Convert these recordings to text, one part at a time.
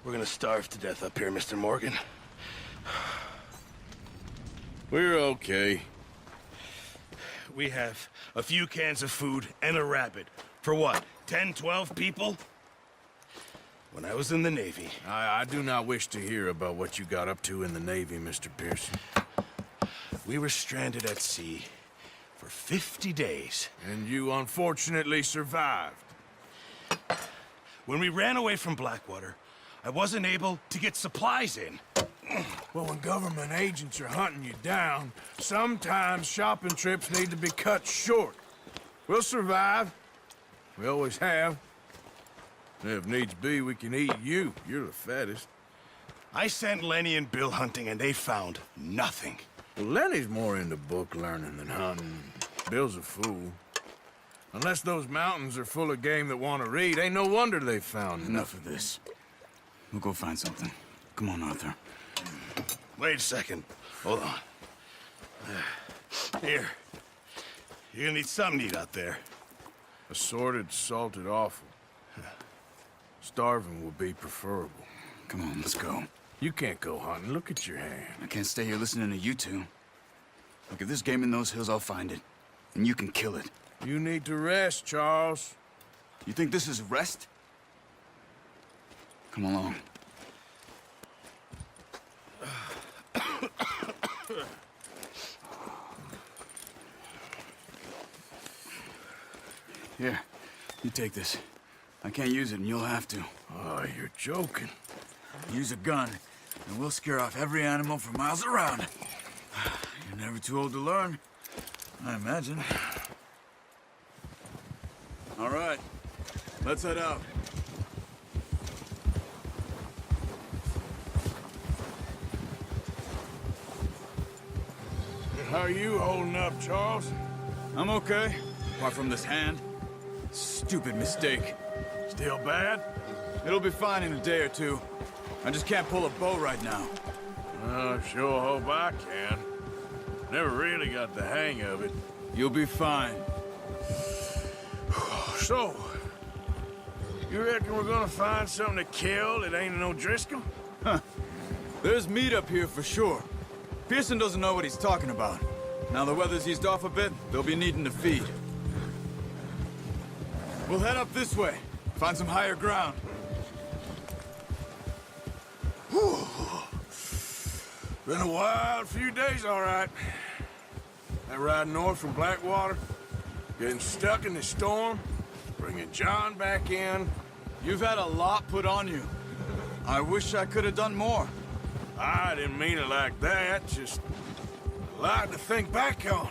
We're gonna starve to death up here, Mr. Morgan. We're okay. We have a few cans of food and a rabbit. For what, 10, 12 people? When I was in the Navy... I do not wish to hear about what you got up to in the Navy, Mr. Pearson. We were stranded at sea for 50 days. And you unfortunately survived. When we ran away from Blackwater, I wasn't able to get supplies in. Well, when government agents are hunting you down, sometimes shopping trips need to be cut short. We'll survive. We always have. If needs be, we can eat you. You're the fattest. I sent Lenny and Bill hunting, and they found nothing. Well, Lenny's more into book learning than hunting. Bill's a fool. Unless those mountains are full of game that want to read, ain't no wonder they found Enough of this. We'll go find something. Come on, Arthur. Wait a second. Hold on. Here. You're gonna need something to eat out there. Assorted, salted offal. Starving would be preferable. Come on, let's go. You can't go hunting. Look at your hand. I can't stay here listening to you two. Look, if there's game in those hills, I'll find it. And you can kill it. You need to rest, Charles. You think this is rest? Come along. Here, you take this. I can't use it, and you'll have to. Oh, you're joking. Use a gun, and we'll scare off every animal for miles around. You're never too old to learn, I imagine. All right, let's head out. How are you holding up, Charles? I'm okay, apart from this hand. Stupid mistake. Still bad? It'll be fine in a day or two. I just can't pull a bow right now. I sure hope I can. Never really got the hang of it. You'll be fine. So, you reckon we're gonna find something to kill that ain't no Driscoll? There's meat up here for sure. Pearson doesn't know what he's talking about. Now the weather's eased off a bit, they'll be needing to feed. We'll head up this way. Find some higher ground. Whew. Been a wild few days, all right. That ride north from Blackwater, getting stuck in the storm, bringing John back in. You've had a lot put on you. I wish I could have done more. I didn't mean it like that, just a lot to think back on.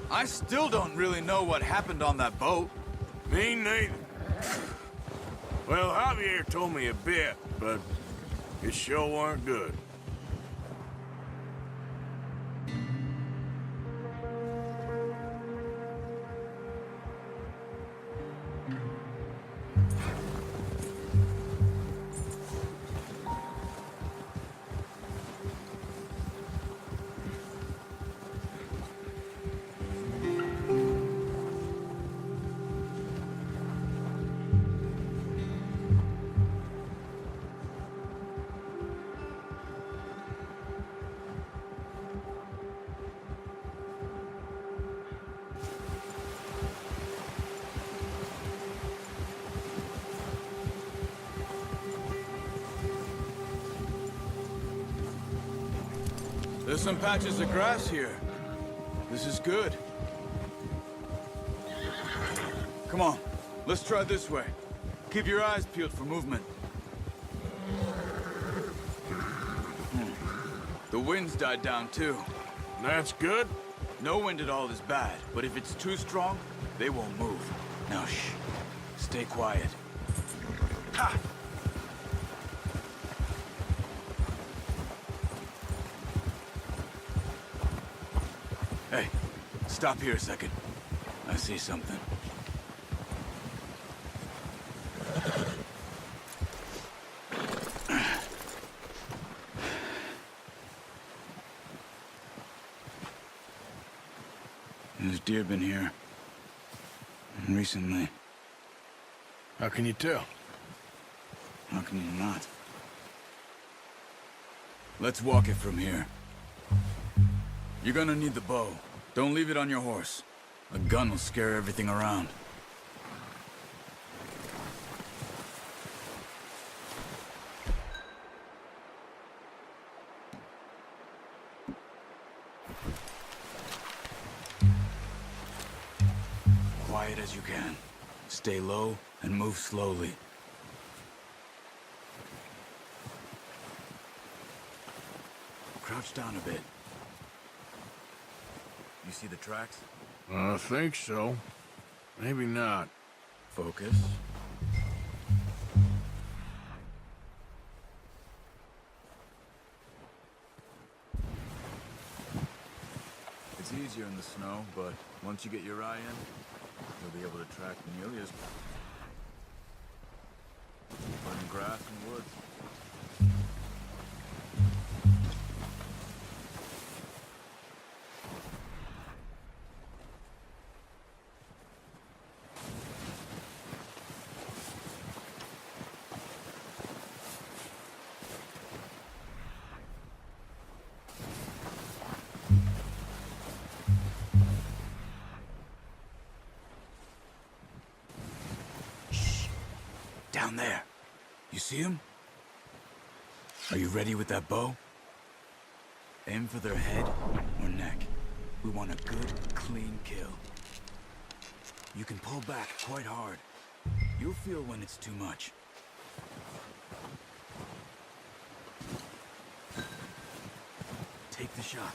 I still don't really know what happened on that boat. Me neither. Well, Javier told me a bit, but it sure weren't good. There's some patches of grass here. This is good. Come on, let's try this way. Keep your eyes peeled for movement. The wind's died down too. That's good. No wind at all is bad, but if it's too strong, they won't move. Now shh, stay quiet. Ha! Hey, stop here a second. I see something. There's deer been here. Recently. How can you tell? How can you not? Let's walk it from here. You're gonna need the bow. Don't leave it on your horse. A gun will scare everything around. Quiet as you can. Stay low and move slowly. Crouch down a bit. You see the tracks? I think so. Maybe not. Focus. It's easier in the snow, but once you get your eye in, you'll be able to track nearly as well. Burning grass and woods. Down there. You see him? Are you ready with that bow? Aim for their head or neck. We want a good, clean kill. You can pull back quite hard. You'll feel when it's too much. Take the shot.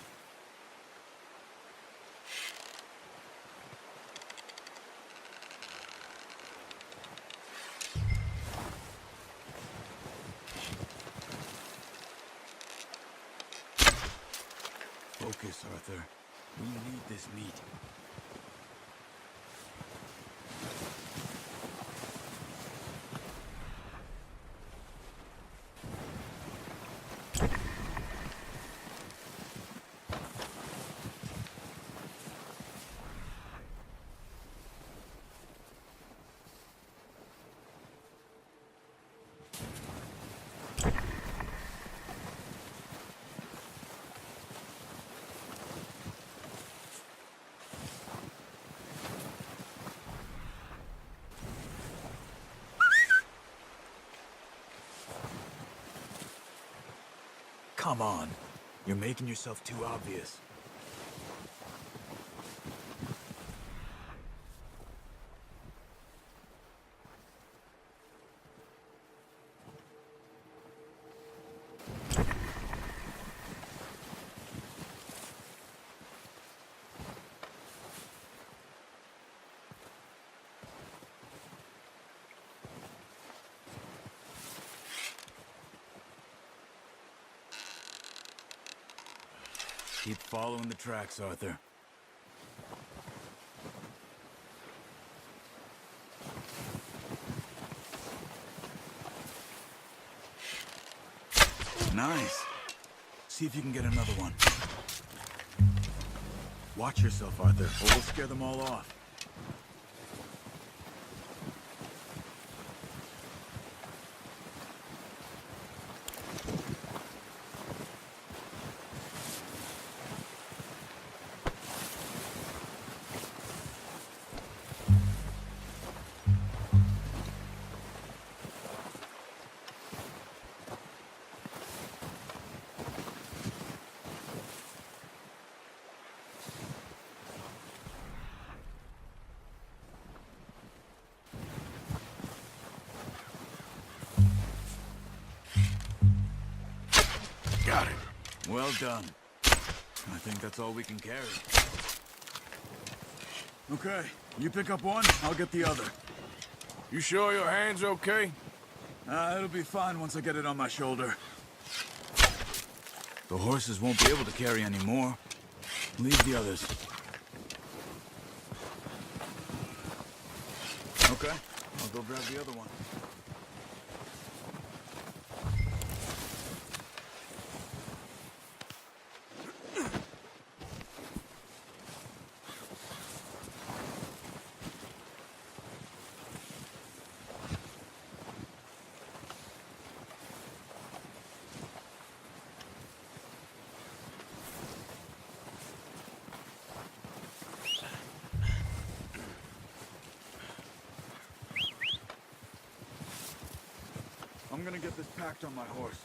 Focus, Arthur. We need this meat. Come on. You're making yourself too obvious. Keep following the tracks, Arthur. Nice. See if you can get another one. Watch yourself, Arthur, or we'll scare them all off. Got it. Well done. I think that's all we can carry. Okay, you pick up one, I'll get the other. You sure your hand's okay? It'll be fine once I get it on my shoulder. The horses won't be able to carry any more. Leave the others. Okay, I'll go grab the other one. I'm gonna get this packed on my horse.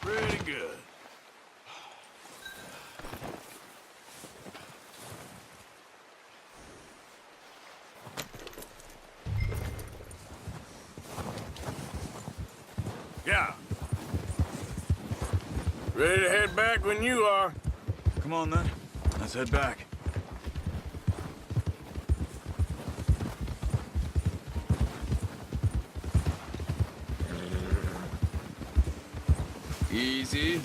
Pretty good. Yeah. Ready to head back when you are. Come on then, let's head back. Easy.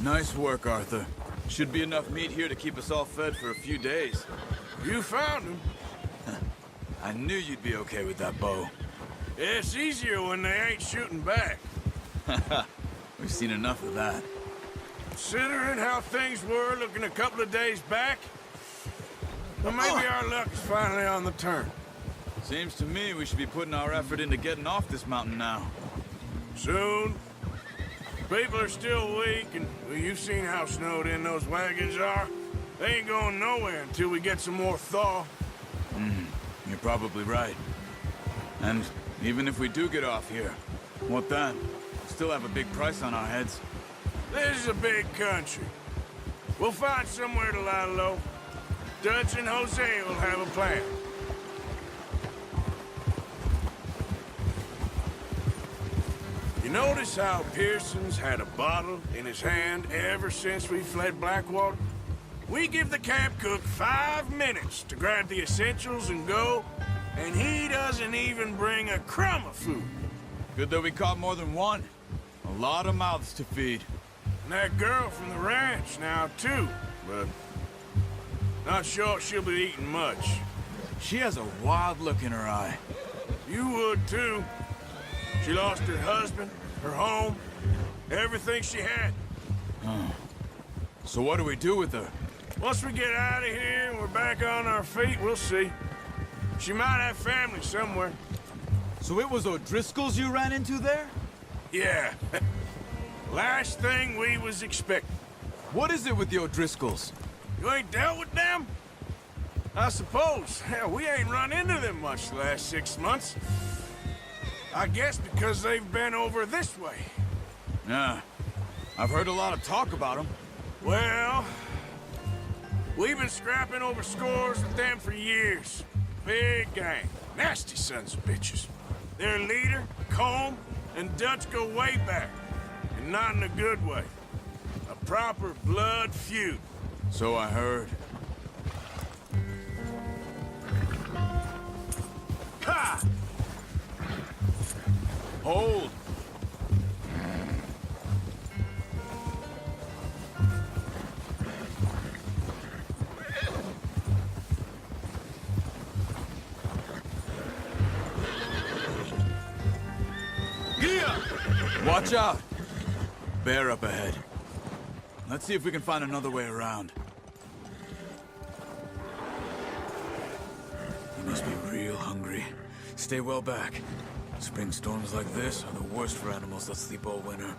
Nice work, Arthur. Should be enough meat here to keep us all fed for a few days. You found him. I knew you'd be okay with that bow. It's easier when they ain't shooting back. We've seen enough of that. Considering how things were looking a couple of days back, well, maybe our luck is finally on the turn. Seems to me we should be putting our effort into getting off this mountain now. Soon. People are still weak, and well, you've seen how snowed in those wagons are. They ain't going nowhere until we get some more thaw. You're probably right. And even if we do get off here, what then? Still have a big price on our heads. This is a big country. We'll find somewhere to lie low. Dutch and Jose will have a plan. You notice how Pearson's had a bottle in his hand ever since we fled Blackwater? We give the camp cook 5 minutes to grab the essentials and go, and he doesn't even bring a crumb of food. Good that we caught more than one. A lot of mouths to feed. And that girl from the ranch now, too, but not sure she'll be eating much. She has a wild look in her eye. You would, too. She lost her husband, her home, everything she had. So what do we do with her? Once we get out of here and we're back on our feet, we'll see. She might have family somewhere. So it was O'Driscoll's you ran into there? Yeah. Last thing we was expecting. What is it with the O'Driscolls? You ain't dealt with them? I suppose. Hell, we ain't run into them much the last 6 months. I guess because they've been over this way. Yeah. I've heard a lot of talk about them. Well, we've been scrapping over scores with them for years. Big gang. Nasty sons of bitches. Their leader, Combe, and Dutch go way back. And not in a good way. A proper blood feud. So I heard. Ha! Hold! Watch out! Bear up ahead. Let's see if we can find another way around. You must be real hungry. Stay well back. Spring storms like this are the worst for animals that sleep all winter.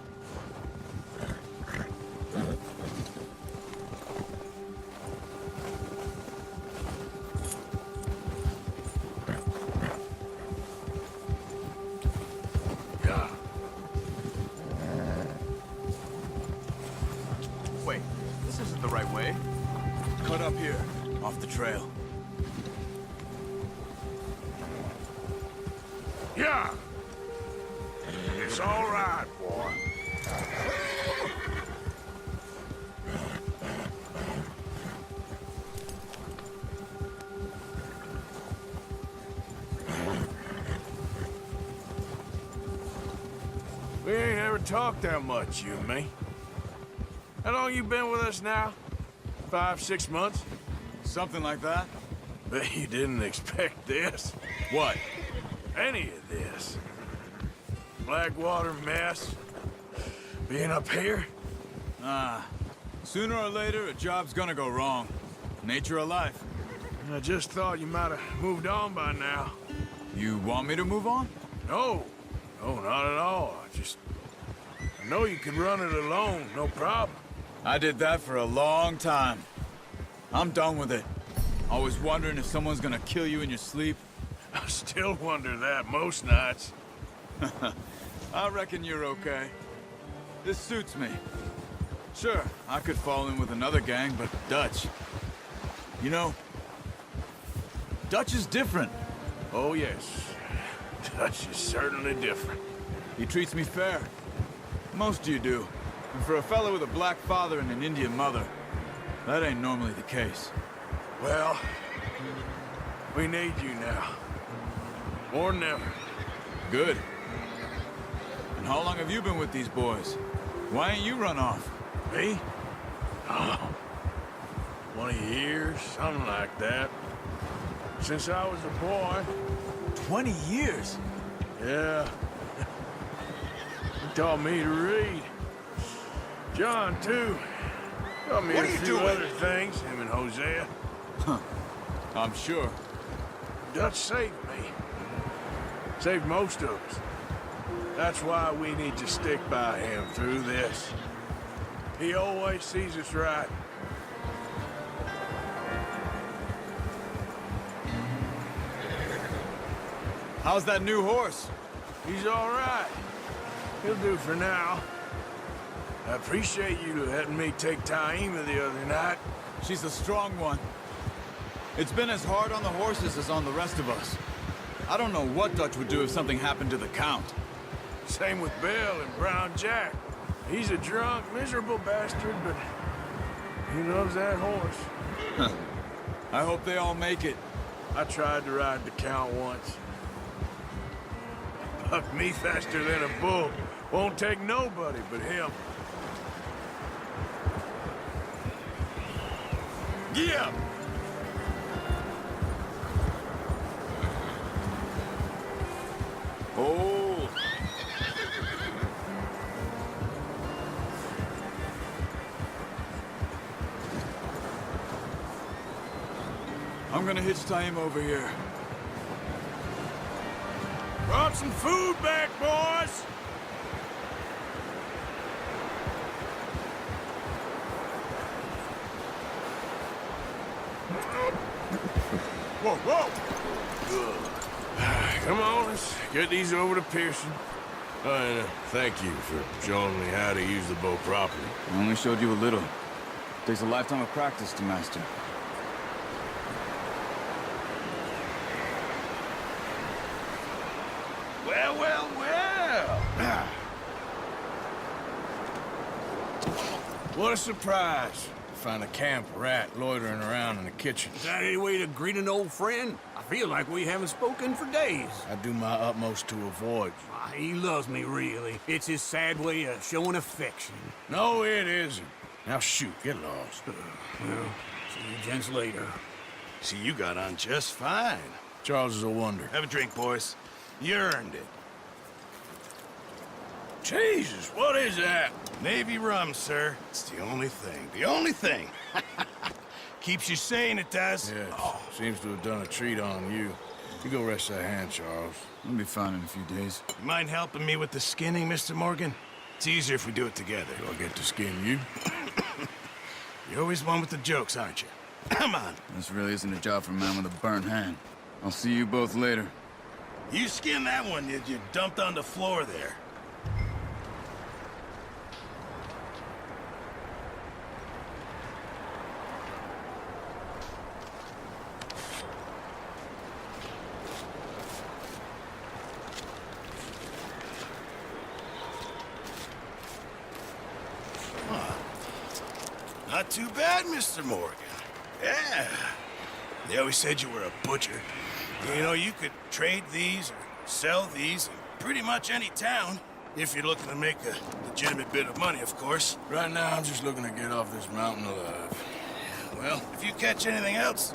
Yeah. Wait, this isn't the right way. Cut up here, off the trail. Yeah. It's all right, boy. We ain't ever talked that much, you and me. How long you been with us now? 5, 6 months? Something like that? Bet you didn't expect this. What? Any of this. Blackwater mess. Being up here. Sooner or later, a job's gonna go wrong. Nature of life. I just thought you might have moved on by now. You want me to move on? No. No, not at all. I know you could run it alone, no problem. I did that for a long time. I'm done with it. Always wondering if someone's gonna kill you in your sleep. I still wonder that most nights. I reckon you're okay. This suits me. Sure, I could fall in with another gang, but Dutch... You know, Dutch is different. Oh, yes. Dutch is certainly different. He treats me fair. Most of you do. And for a fella with a black father and an Indian mother, that ain't normally the case. Well, we need you now. More than ever. Good. And how long have you been with these boys? Why ain't you run off? Me? Oh, 20 years, something like that. Since I was a boy. 20 years? Yeah. He taught me to read. John, too. Taught me What a are you few doing? other things, him and Hosea. I'm sure. Dutch saved me. Saved most of us. That's why we need to stick by him through this. He always sees us right. How's that new horse? He's all right. He'll do for now. I appreciate you letting me take Taima the other night. She's a strong one. It's been as hard on the horses as on the rest of us. I don't know what Dutch would do if something happened to the Count. Same with Bill and Brown Jack. He's a drunk, miserable bastard, but he loves that horse. I hope they all make it. I tried to ride the Count once. Bucked me faster than a bull. Won't take nobody but him. Yeah. Oh. I'm gonna hitch Taima over here. Brought some food back, boys! Whoa, whoa! Come on, let's get these over to Pearson. And thank you for showing me how to use the bow properly. I only showed you a little. Takes a lifetime of practice to master. Well, well, well. What a surprise. Find a camp rat loitering around in the kitchen. Is that any way to greet an old friend? I feel like we haven't spoken for days. I do my utmost to avoid you. He loves me, really. It's his sad way of showing affection. No, it isn't. Now shoot, get lost. Well, see you gents later. See, you got on just fine. Charles is a wonder. Have a drink, boys. You earned it. Jesus, what is that? Navy rum, sir. It's the only thing. The only thing. Keeps you sane, it does. Yes, seems to have done a treat on you. You go rest that hand, Charles. I'll be fine in a few days. You mind helping me with the skinning, Mr. Morgan? It's easier if we do it together. Do I get to skin you? You're always one with the jokes, aren't you? Come on. This really isn't a job for a man with a burnt hand. I'll see you both later. You skinned that one you dumped on the floor there. Not too bad, Mr. Morgan. Yeah. They always said you were a butcher. You know, you could trade these or sell these in pretty much any town, if you're looking to make a legitimate bit of money, of course. Right now, I'm just looking to get off this mountain alive. Well, if you catch anything else,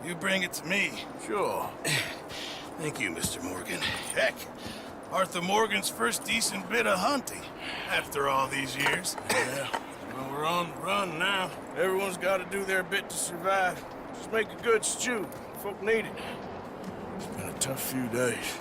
you bring it to me. Sure. Thank you, Mr. Morgan. Heck, Arthur Morgan's first decent bit of hunting after all these years. Yeah. Well, we're on the run now. Everyone's got to do their bit to survive. Just make a good stew. Folk need it. It's been a tough few days.